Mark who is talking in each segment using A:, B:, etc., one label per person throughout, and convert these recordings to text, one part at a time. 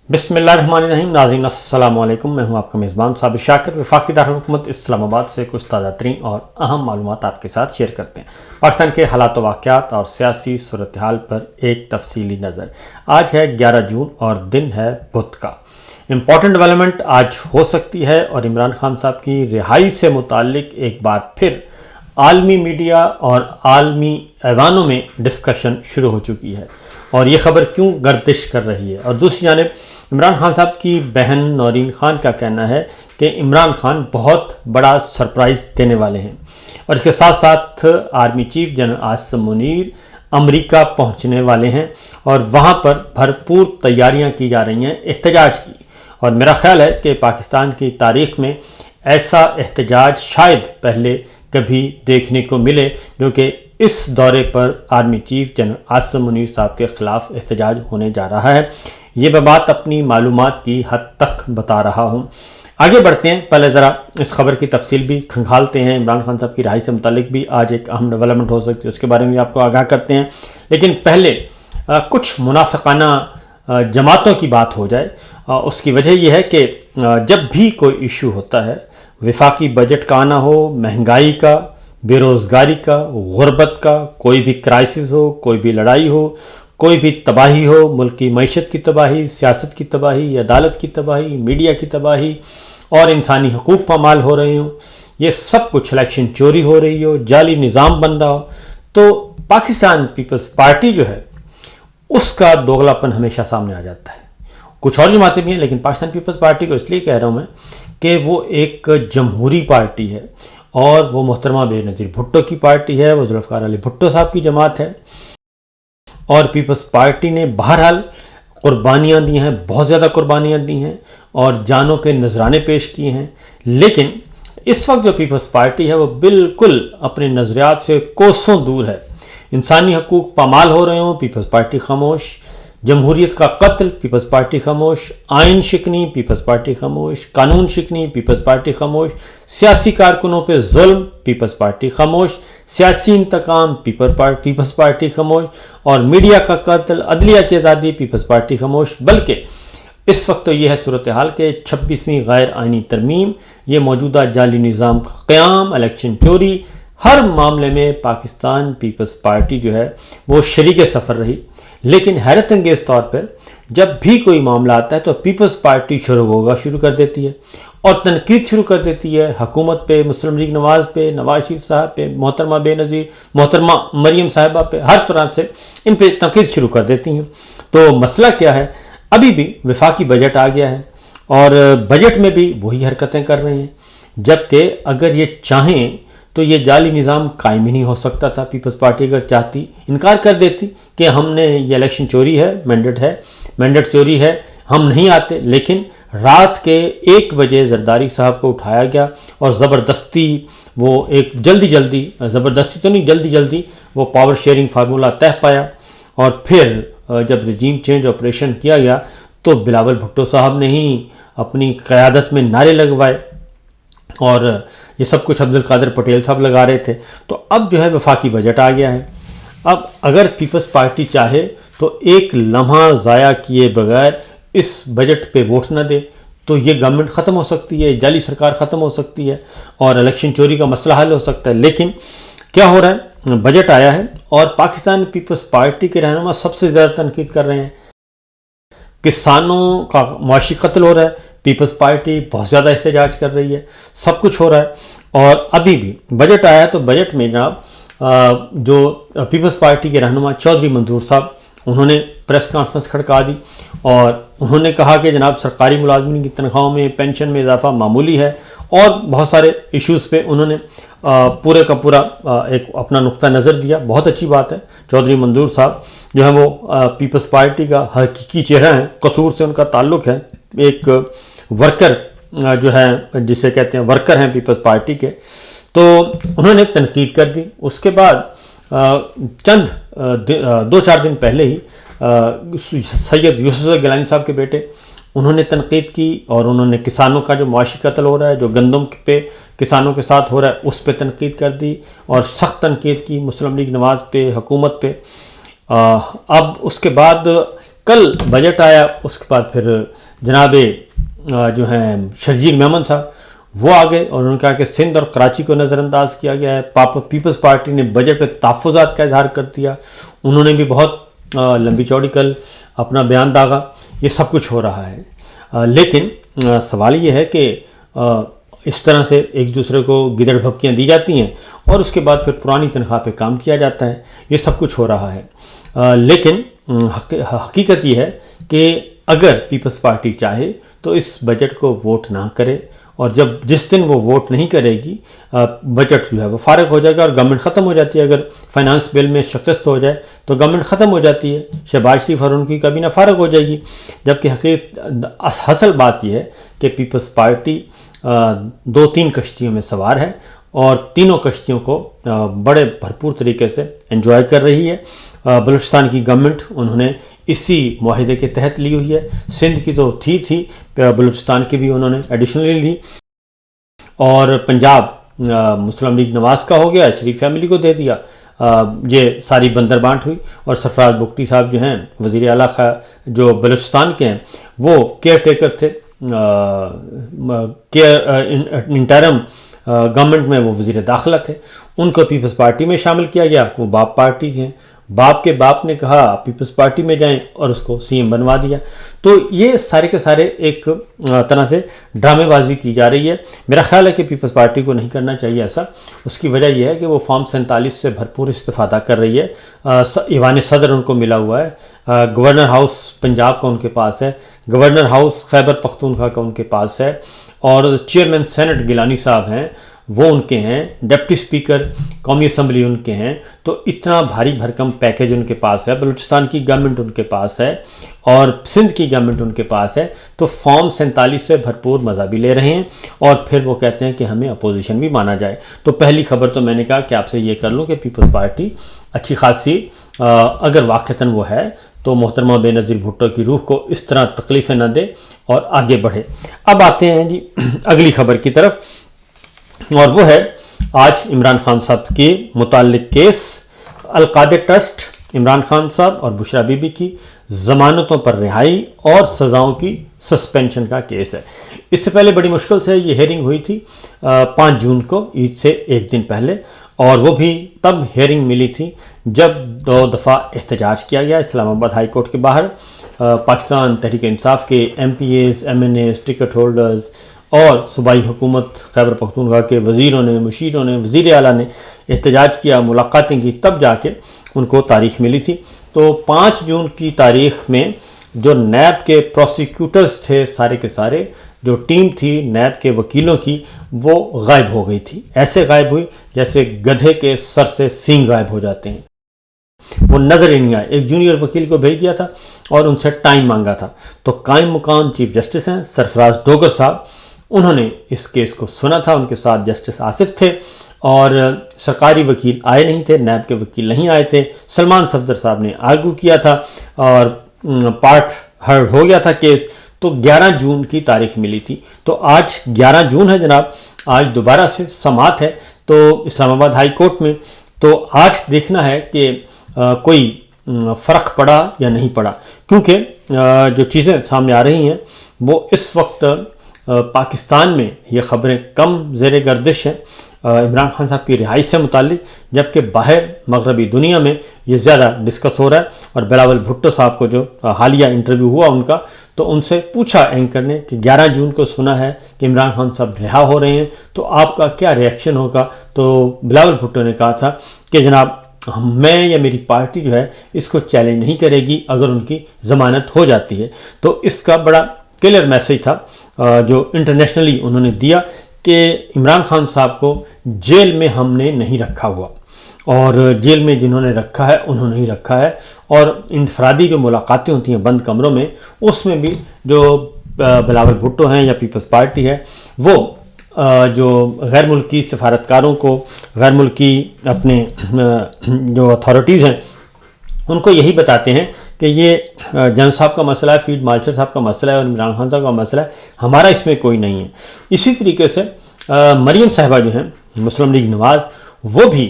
A: بسم اللہ الرحمن الرحیم۔ ناظرین السلام علیکم، میں ہوں آپ کا میزبان صابر شاکر۔ وفاقی دارالحکومت اسلام آباد سے کچھ تازہ ترین اور اہم معلومات آپ کے ساتھ شیئر کرتے ہیں۔ پاکستان کے حالات و واقعات اور سیاسی صورتحال پر ایک تفصیلی نظر۔ آج ہے 11 جون اور دن ہے بدھ کا۔ امپورٹنٹ ڈیولپمنٹ آج ہو سکتی ہے اور عمران خان صاحب کی رہائی سے متعلق ایک بار پھر عالمی میڈیا اور عالمی ایوانوں میں ڈسکشن شروع ہو چکی ہے، اور یہ خبر کیوں گردش کر رہی ہے۔ اور دوسری جانب عمران خان صاحب کی بہن نورین خان کا کہنا ہے کہ عمران خان بہت بڑا سرپرائز دینے والے ہیں، اور اس کے ساتھ ساتھ army chief general Asim Munir امریکہ پہنچنے والے ہیں اور وہاں پر بھرپور تیاریاں کی جا رہی ہیں احتجاج کی۔ اور میرا خیال ہے کہ پاکستان کی تاریخ میں ایسا احتجاج شاید پہلے کبھی دیکھنے کو ملے، کیونکہ اس دورے پر army chief general Asim Munir صاحب کے خلاف احتجاج ہونے جا رہا ہے۔ یہ میں بات اپنی معلومات کی حد تک بتا رہا ہوں۔ آگے بڑھتے ہیں، پہلے ذرا اس خبر کی تفصیل بھی کھنگالتے ہیں۔ عمران خان صاحب کی رہائی سے متعلق بھی آج ایک اہم ڈیولپمنٹ ہو سکتی ہے، اس کے بارے میں بھی آپ کو آگاہ کرتے ہیں۔ لیکن پہلے کچھ منافقانہ جماعتوں کی بات ہو جائے۔ اس کی وجہ یہ ہے کہ جب بھی کوئی ایشو ہوتا ہے، وفاقی بجٹ کا آنا ہو، مہنگائی کا، بے روزگاری کا، غربت کا، کوئی بھی کرائسس ہو، کوئی بھی لڑائی ہو، کوئی بھی تباہی ہو، ملک کی معیشت کی تباہی، سیاست کی تباہی، عدالت کی تباہی، میڈیا کی تباہی اور انسانی حقوق پامال ہو رہے ہوں، یہ سب کچھ الیکشن چوری ہو رہی ہو، جعلی نظام بن رہا ہو، تو پاکستان پیپلز پارٹی جو ہے اس کا دوغلاپن ہمیشہ سامنے آ جاتا ہے۔ کچھ اور جماعتیں بھی ہیں، لیکن پاکستان پیپلز پارٹی کو اس لیے کہہ رہا ہوں میں کہ وہ ایک جمہوری پارٹی ہے، اور وہ محترمہ بے نظیر بھٹو کی پارٹی ہے، وہ ذوالفقار علی بھٹو صاحب کی جماعت ہے، اور پیپلز پارٹی نے بہرحال قربانیاں دی ہیں، بہت زیادہ قربانیاں دی ہیں اور جانوں کے نذرانے پیش کیے ہیں۔ لیکن اس وقت جو پیپلز پارٹی ہے وہ بالکل اپنے نظریات سے کوسوں دور ہے۔ انسانی حقوق پامال ہو رہے ہوں، پیپلز پارٹی خاموش، جمہوریت کا قتل، پیپلز پارٹی خاموش، آئین شکنی، پیپلز پارٹی خاموش، قانون شکنی، پیپلز پارٹی خاموش، سیاسی کارکنوں پہ ظلم، پیپلز پارٹی خاموش، سیاسی انتقام، پیپلز پارٹی خاموش، اور میڈیا کا قتل، عدلیہ کی آزادی، پیپلز پارٹی خاموش۔ بلکہ اس وقت تو یہ ہے صورتحال کہ 26ویں غیر آئینی ترمیم، یہ موجودہ جعلی نظام کا قیام، الیکشن چوری، ہر معاملے میں پاکستان پیپلز پارٹی جو ہے وہ شریک سفر رہی۔ لیکن حیرت انگیز طور پر جب بھی کوئی معاملہ آتا ہے تو پیپلز پارٹی شروع کر دیتی ہے اور تنقید شروع کر دیتی ہے حکومت پہ، مسلم لیگ نواز پہ، نواز شریف صاحب پہ، محترمہ بے نظیر، محترمہ مریم صاحبہ پہ، ہر طرح سے ان پہ تنقید شروع کر دیتی ہیں۔ تو مسئلہ کیا ہے؟ ابھی بھی وفاقی بجٹ آ گیا ہے اور بجٹ میں بھی وہی حرکتیں کر رہے ہیں، جبکہ اگر یہ چاہیں تو یہ جعلی نظام قائم ہی نہیں ہو سکتا تھا۔ پیپلز پارٹی اگر چاہتی انکار کر دیتی کہ ہم نے یہ الیکشن چوری ہے، مینڈیٹ چوری ہے، ہم نہیں آتے، لیکن رات کے 1 بجے زرداری صاحب کو اٹھایا گیا اور زبردستی وہ ایک زبردستی تو نہیں جلدی وہ پاور شیئرنگ فارمولہ طے پایا، اور پھر جب رجیم چینج آپریشن کیا گیا تو بلاول بھٹو صاحب نے ہی اپنی قیادت میں نعرے لگوائے، اور یہ سب کچھ عبدالقادر پٹیل صاحب لگا رہے تھے۔ تو اب جو ہے وفاقی بجٹ آ گیا ہے۔ اب اگر پیپلز پارٹی چاہے تو ایک لمحہ ضائع کیے بغیر اس بجٹ پہ ووٹ نہ دے تو یہ گورنمنٹ ختم ہو سکتی ہے، جعلی سرکار ختم ہو سکتی ہے اور الیکشن چوری کا مسئلہ حل ہو سکتا ہے۔ لیکن کیا ہو رہا ہے؟ بجٹ آیا ہے اور پاکستان پیپلز پارٹی کے رہنما سب سے زیادہ تنقید کر رہے ہیں۔ کسانوں کا معاشی قتل ہو رہا ہے، پیپلز پارٹی بہت زیادہ احتجاج کر رہی ہے، سب کچھ ہو رہا ہے، اور ابھی بھی بجٹ آیا ہے۔ تو بجٹ میں جناب جو پیپلز پارٹی کے رہنما چودھری منظور صاحب، انہوں نے پریس کانفرنس کھڑکا دی اور انہوں نے کہا کہ جناب سرکاری ملازمین کی تنخواہوں میں، پینشن میں اضافہ معمولی ہے، اور بہت سارے ایشوز پہ انہوں نے پورے کا پورا ایک اپنا نقطہ نظر دیا۔ بہت اچھی بات ہے۔ چودھری منظور صاحب جو ہیں وہ پیپلز پارٹی کا حقیقی چہرہ ہیں، قصور سے ان کا تعلق ہے، ایک ورکر جو ہے جسے کہتے ہیں ورکر ہیں پیپلز پارٹی کے، تو انہوں نے تنقید کر دی۔ اس کے بعد 2-4 دن پہلے ہی سید یوسف گیلانی صاحب کے بیٹے، انہوں نے تنقید کی اور انہوں نے کسانوں کا جو معاشی قتل ہو رہا ہے، جو گندم پہ کسانوں کے ساتھ ہو رہا ہے، اس پہ تنقید کر دی اور سخت تنقید کی مسلم لیگ نواز پہ، حکومت پہ۔ اب اس کے بعد کل بجٹ آیا، اس کے بعد پھر جناب جو ہیں شرجیل میمن صاحب وہ آ گئے اور انہوں نے کہا کہ سندھ اور کراچی کو نظر انداز کیا گیا ہے. پیپلز پارٹی نے بجٹ پہ تحفظات کا اظہار کر دیا، انہوں نے بھی بہت لمبی چوڑی کل اپنا بیان داغا. یہ سب کچھ ہو رہا ہے، لیکن سوال یہ ہے کہ اس طرح سے ایک دوسرے کو گدڑ بھبکیاں دی جاتی ہیں اور اس کے بعد پھر پرانی تنخواہ پہ کام کیا جاتا ہے. یہ سب کچھ ہو رہا ہے، لیکن حقیقت یہ ہے کہ اگر پیپلز پارٹی چاہے تو اس بجٹ کو ووٹ نہ کرے، اور جس دن وہ ووٹ نہیں کرے گی بجٹ جو ہے وہ فارغ ہو جائے گا اور گورنمنٹ ختم ہو جاتی ہے. اگر فائنانس بل میں شکست ہو جائے تو گورنمنٹ ختم ہو جاتی ہے، شہباز شریف اور ان کی کابینہ فارغ ہو جائے گی. جبکہ اصل بات یہ ہے کہ پیپلز پارٹی 2-3 کشتیوں میں سوار ہے اور تینوں کشتیوں کو بڑے بھرپور طریقے سے انجوائے کر رہی ہے. بلوچستان کی گورنمنٹ انہوں نے اسی معاہدے کے تحت لی ہوئی ہے. سندھ کی تو تھی بلوچستان کی بھی انہوں نے ایڈیشنلی لی، اور پنجاب مسلم لیگ نواز کا ہو گیا، شریف فیملی کو دے دیا. یہ ساری بندر بانٹ ہوئی. اور سرفراز بگٹی صاحب جو ہیں وزیر اعلیٰ جو بلوچستان کے ہیں وہ کیئر ٹیکر تھے، انٹرم گورنمنٹ میں وہ وزیر داخلہ تھے، ان کو پیپلز پارٹی میں شامل کیا گیا. وہ باپ پارٹی ہیں، باپ کے باپ نے کہا پیپلز پارٹی میں جائیں اور اس کو سی ایم بنوا دیا. تو یہ سارے کے سارے ایک طرح سے ڈرامے بازی کی جا رہی ہے. میرا خیال ہے کہ پیپلز پارٹی کو نہیں کرنا چاہیے ایسا. اس کی وجہ یہ ہے کہ وہ فارم 47 سے بھرپور استفادہ کر رہی ہے. ایوان صدر ان کو ملا ہوا ہے، گورنر ہاؤس پنجاب کا ان کے پاس ہے، گورنر ہاؤس خیبر پختونخوا کا ان کے پاس ہے، اور چیئرمین سینٹ گیلانی صاحب ہیں وہ ان کے ہیں، ڈپٹی سپیکر قومی اسمبلی ان کے ہیں. تو اتنا بھاری بھرکم پیکیج ان کے پاس ہے. بلوچستان کی گورنمنٹ ان کے پاس ہے اور سندھ کی گورنمنٹ ان کے پاس ہے. تو فارم 47 سے بھرپور مزہ بھی لے رہے ہیں اور پھر وہ کہتے ہیں کہ ہمیں اپوزیشن بھی مانا جائے. تو پہلی خبر تو میں نے کہا کہ آپ سے یہ کر لوں کہ پیپلز پارٹی اچھی خاصی اگر واقعتاً وہ ہے تو محترمہ بے نظیر بھٹو کی روح کو اس طرح تکلیفیں نہ دے اور آگے بڑھے. اب آتے ہیں جی اگلی خبر کی طرف، اور وہ ہے آج عمران خان صاحب کے متعلق کیس. القادر ٹرسٹ عمران خان صاحب اور بشرا بی بی کی ضمانتوں پر رہائی اور سزاؤں کی سسپینشن کا کیس ہے. اس سے پہلے بڑی مشکل سے یہ ہیئرنگ ہوئی تھی 5 جون کو، عید سے ایک دن پہلے، اور وہ بھی تب ہیئرنگ ملی تھی جب 2 دفعہ احتجاج کیا گیا اسلام آباد ہائی کورٹ کے باہر. پاکستان تحریک انصاف کے M P As, M N As, ticket holders اور صوبائی حکومت خیبر پختونخوا کے وزیروں نے، مشیروں نے، وزیر اعلیٰ نے احتجاج کیا، ملاقاتیں کی، تب جا کے ان کو تاریخ ملی تھی. تو 5 جون کی تاریخ میں جو نیب کے پروسیکیوٹرز تھے سارے کے سارے، جو ٹیم تھی نیب کے وکیلوں کی، وہ غائب ہو گئی تھی. ایسے غائب ہوئی جیسے گدھے کے سر سے سینگ غائب ہو جاتے ہیں، وہ نظر ہی نہیں آئے. ایک جونیئر وکیل کو بھیج دیا تھا اور ان سے ٹائم مانگا تھا. تو قائم مقام چیف جسٹس ہیں سرفراز ڈوگر صاحب، انہوں نے اس کیس کو سنا تھا. ان کے ساتھ جسٹس آصف تھے اور سرکاری وکیل آئے نہیں تھے، نیب کے وکیل نہیں آئے تھے. سلمان صفدر صاحب نے آرگو کیا تھا اور پارٹ ہرڈ ہو گیا تھا کیس. تو 11 جون کی تاریخ ملی تھی. تو آج 11 جون ہے جناب، آج دوبارہ سے سماعت ہے تو اسلام آباد ہائی کورٹ میں. تو آج دیکھنا ہے کہ کوئی فرق پڑا یا نہیں پڑا، کیونکہ جو چیزیں سامنے آ رہی ہیں وہ اس وقت پاکستان میں یہ خبریں کم زیر گردش ہیں عمران خان صاحب کی رہائی سے متعلق، جبکہ باہر مغربی دنیا میں یہ زیادہ ڈسکس ہو رہا ہے. اور بلاول بھٹو صاحب کو جو حالیہ انٹرویو ہوا ان کا، تو ان سے پوچھا اینکر نے کہ 11 جون کو سنا ہے کہ عمران خان صاحب رہا ہو رہے ہیں، تو آپ کا کیا ریئیکشن ہوگا؟ تو بلاول بھٹو نے کہا تھا کہ جناب میں یا میری پارٹی جو ہے اس کو چیلنج نہیں کرے گی اگر ان کی ضمانت ہو جاتی ہے. تو اس کا بڑا کلیئر میسیج تھا جو انٹرنیشنلی انہوں نے دیا کہ عمران خان صاحب کو جیل میں ہم نے نہیں رکھا ہوا، اور جیل میں جنہوں نے رکھا ہے انہوں نے ہی رکھا ہے. اور انفرادی جو ملاقاتیں ہوتی ہیں بند کمروں میں، اس میں بھی جو بلاول بھٹو ہیں یا پیپلز پارٹی ہے وہ جو غیر ملکی سفارتکاروں کو، غیر ملکی اپنے جو اتھارٹیز ہیں ان کو یہی بتاتے ہیں کہ یہ جن صاحب کا مسئلہ ہے، فیلڈ مارشل صاحب کا مسئلہ ہے اور عمران خان صاحب کا مسئلہ ہے، ہمارا اس میں کوئی نہیں ہے. اسی طریقے سے مریم صاحبہ جو ہیں مسلم لیگ نواز، وہ بھی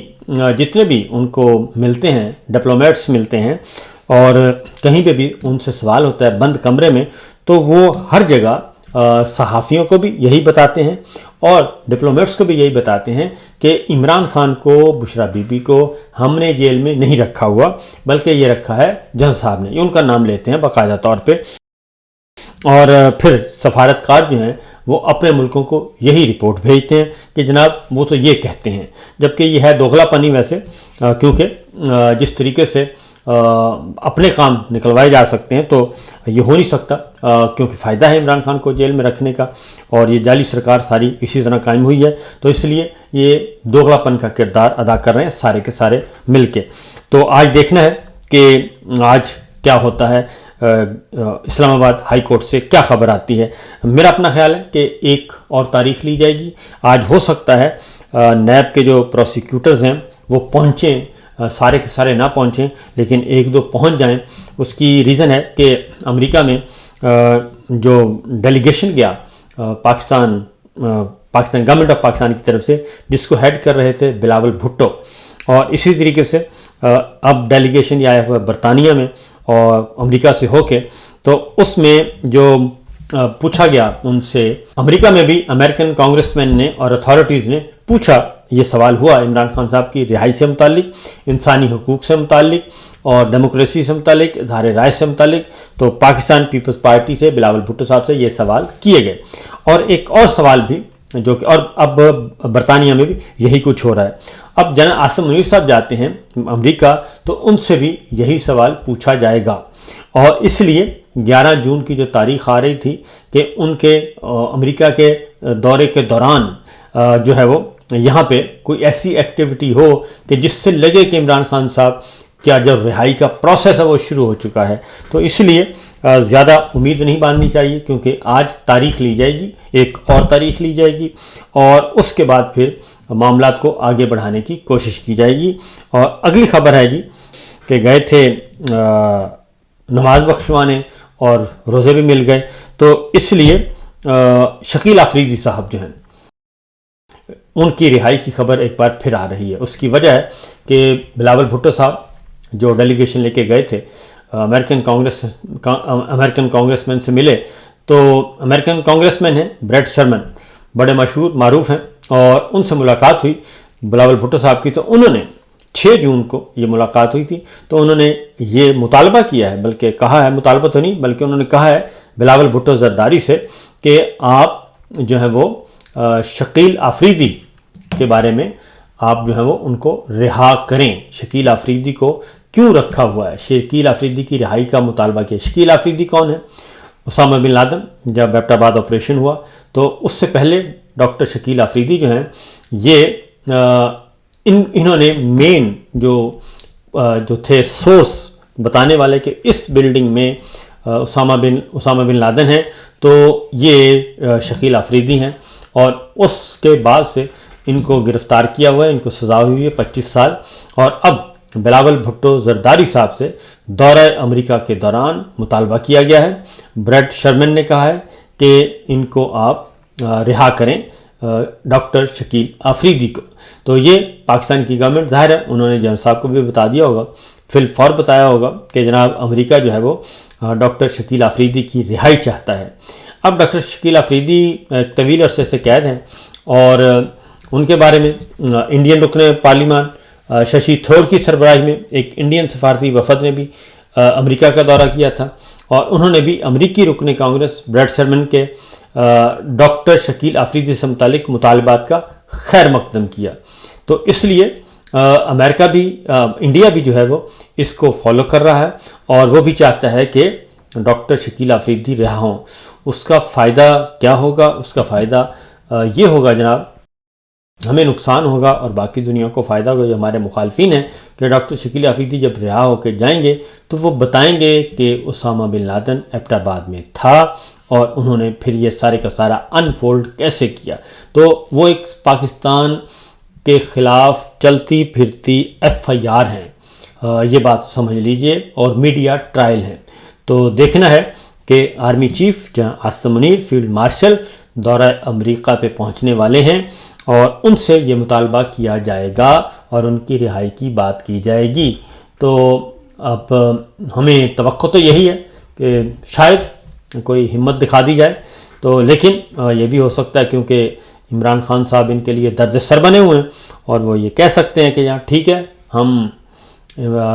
A: جتنے بھی ان کو ملتے ہیں ڈپلومیٹس ملتے ہیں اور کہیں پہ بھی ان سے سوال ہوتا ہے بند کمرے میں تو وہ ہر جگہ صحافیوں کو بھی یہی بتاتے ہیں اور ڈپلومیٹس کو بھی یہی بتاتے ہیں کہ عمران خان کو، بشرا بی بی کو ہم نے جیل میں نہیں رکھا ہوا، بلکہ یہ رکھا ہے جج صاحب نے، یہ ان کا نام لیتے ہیں باقاعدہ طور پہ۔ اور پھر سفارتکار جو ہیں وہ اپنے ملکوں کو یہی رپورٹ بھیجتے ہیں کہ جناب وہ تو یہ کہتے ہیں، جبکہ یہ ہے دوغلا پنی ویسے، کیونکہ جس طریقے سے اپنے کام نکلوائے جا سکتے ہیں تو یہ ہو نہیں سکتا، کیونکہ فائدہ ہے عمران خان کو جیل میں رکھنے کا، اور یہ جعلی سرکار ساری اسی طرح قائم ہوئی ہے، تو اس لیے یہ دوغلا پن کا کردار ادا کر رہے ہیں سارے کے سارے مل کے۔ تو آج دیکھنا ہے کہ آج کیا ہوتا ہے، اسلام آباد ہائی کورٹ سے کیا خبر آتی ہے۔ میرا اپنا خیال ہے کہ ایک اور تاریخ لی جائے گی، آج ہو سکتا ہے نیب کے جو پروسیکیوٹرز ہیں وہ پہنچیں، سارے کے سارے نہ پہنچیں لیکن ایک دو پہنچ جائیں۔ اس کی ریزن ہے کہ امریکہ میں جو ڈیلیگیشن گیا پاکستان گورنمنٹ آف پاکستان کی طرف سے، جس کو ہیڈ کر رہے تھے بلاول بھٹو، اور اسی طریقے سے اب ڈیلیگیشن یہ آیا ہوا ہے برطانیہ میں اور امریکہ سے ہو کے، تو اس میں جو پوچھا گیا ان سے، امریکہ میں بھی امریکن کانگریس مین نے اور اتھارٹیز نے پوچھا، یہ سوال ہوا عمران خان صاحب کی رہائی سے متعلق، انسانی حقوق سے متعلق اور ڈیموکریسی سے متعلق، اظہار رائے سے متعلق، تو پاکستان پیپلز پارٹی سے بلاول بھٹو صاحب سے یہ سوال کیے گئے۔ اور ایک اور سوال بھی جو کہ، اور اب برطانیہ میں بھی یہی کچھ ہو رہا ہے۔ اب جناب عاصم منیر صاحب جاتے ہیں امریکہ تو ان سے بھی یہی سوال پوچھا جائے گا، اور اس لیے 11 جون کی جو تاریخ آ رہی تھی کہ ان کے امریکہ کے دورے کے دوران جو ہے وہ یہاں پہ کوئی ایسی ایکٹیویٹی ہو کہ جس سے لگے کہ عمران خان صاحب کیا جو رہائی کا پروسیس ہے وہ شروع ہو چکا ہے، تو اس لیے زیادہ امید نہیں باندھنی چاہیے، کیونکہ آج تاریخ لی جائے گی، ایک اور تاریخ لی جائے گی، اور اس کے بعد پھر معاملات کو آگے بڑھانے کی کوشش کی جائے گی۔ اور اگلی خبر ہے جی کہ گئے تھے نماز بخشوانے اور روزے بھی مل گئے، تو اس لیے شکیل آفریدی صاحب جو ہیں ان کی رہائی کی خبر ایک بار پھر آ رہی ہے۔ اس کی وجہ ہے کہ بلاول بھٹو صاحب جو ڈیلیگیشن لے کے گئے تھے امریکن کانگریس مین سے ملے، تو امریکن کانگریس مین ہیں بریٹ شرمن، بڑے مشہور معروف ہیں، اور ان سے ملاقات ہوئی بلاول بھٹو صاحب کی، تو انہوں نے 6 جون کو یہ ملاقات ہوئی تھی، تو انہوں نے یہ مطالبہ کیا ہے، بلکہ کہا ہے، مطالبہ تو نہیں بلکہ انہوں نے کہا ہے بلاول بھٹو زرداری سے کہ آپ جو ہے وہ شکیل آفریدی کے بارے میں آپ جو ہے وہ ان کو رہا کریں۔ شکیل آفریدی کو کیوں رکھا ہوا ہے، شکیل آفریدی کی رہائی کا مطالبہ کیا۔ شکیل آفریدی کون ہے؟ اسامہ بن لادن جب ایبٹ آباد آپریشن ہوا تو اس سے پہلے ڈاکٹر شکیل آفریدی جو ہیں یہ انہوں نے مین جو تھے سورس بتانے والے کہ اس بلڈنگ میں اسامہ بن لادن ہیں، تو یہ شکیل آفریدی ہیں، اور اس کے بعد سے ان کو گرفتار کیا ہوا ہے، ان کو سزا ہوئی ہے 25 سال، اور اب بلاول بھٹو زرداری صاحب سے دورہ امریکہ کے دوران مطالبہ کیا گیا ہے۔ بریٹ شرمن نے کہا ہے کہ ان کو آپ رہا کریں ڈاکٹر شکیل آفریدی کو، تو یہ پاکستان کی گورنمنٹ، ظاہر ہے انہوں نے جنرل صاحب کو بھی بتا دیا ہوگا، فی الفور بتایا ہوگا کہ جناب امریکہ جو ہے وہ ڈاکٹر شکیل آفریدی کی رہائی چاہتا ہے۔ اب ڈاکٹر شکیل آفریدی ایک طویل عرصے سے قید ہیں، اور ان کے بارے میں انڈین رکن پارلیمان ششی تھرور کی سربراہی میں ایک انڈین سفارتی وفد نے بھی امریکہ کا دورہ کیا تھا، اور انہوں نے بھی امریکی رکن کانگریس بریٹ شرمن کے ڈاکٹر شکیل آفریدی سے متعلق مطالبات کا خیر مقدم کیا۔ تو اس لیے امریکہ بھی، انڈیا بھی جو ہے وہ اس کو فالو کر رہا ہے، اور وہ بھی چاہتا ہے کہ ڈاکٹر شکیل آفریدی رہا ہوں۔ اس کا فائدہ کیا ہوگا؟ اس کا فائدہ یہ ہوگا جناب، ہمیں نقصان ہوگا اور باقی دنیا کو فائدہ ہوگا جو ہمارے مخالفین ہیں، کہ ڈاکٹر شکیل آفریدی جب رہا ہو کے جائیں گے تو وہ بتائیں گے کہ اسامہ بن لادن ایبٹ آباد میں تھا، اور انہوں نے پھر یہ سارے کا سارا انفولڈ کیسے کیا۔ تو وہ ایک پاکستان کے خلاف چلتی پھرتی FIR ہیں، یہ بات سمجھ لیجئے، اور میڈیا ٹرائل ہیں۔ تو دیکھنا ہے کہ آرمی چیف جہاں عاصم منیر فیلڈ مارشل دورہ امریکہ پہ پہنچنے والے ہیں، اور ان سے یہ مطالبہ کیا جائے گا اور ان کی رہائی کی بات کی جائے گی۔ تو اب ہمیں توقع تو یہی ہے کہ شاید کوئی ہمت دکھا دی جائے، تو لیکن یہ بھی ہو سکتا ہے کیونکہ عمران خان صاحب ان کے لیے درد سر بنے ہوئے ہیں، اور وہ یہ کہہ سکتے ہیں کہ یہاں ٹھیک ہے ہم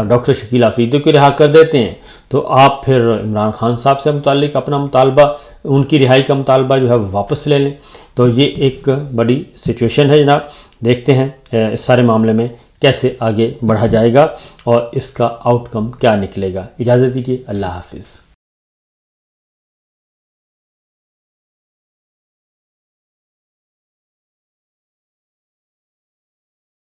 A: ڈاکٹر شکیل آفریدی کو رہا کر دیتے ہیں، تو آپ پھر عمران خان صاحب سے متعلق اپنا مطالبہ، ان کی رہائی کا مطالبہ جو ہے وہ واپس لے لیں۔ تو یہ ایک بڑی سچویشن ہے جناب، دیکھتے ہیں اس سارے معاملے میں کیسے آگے بڑھا جائے گا اور اس کا آؤٹ کم کیا نکلے گا۔ اجازت دیجیے، اللہ حافظ۔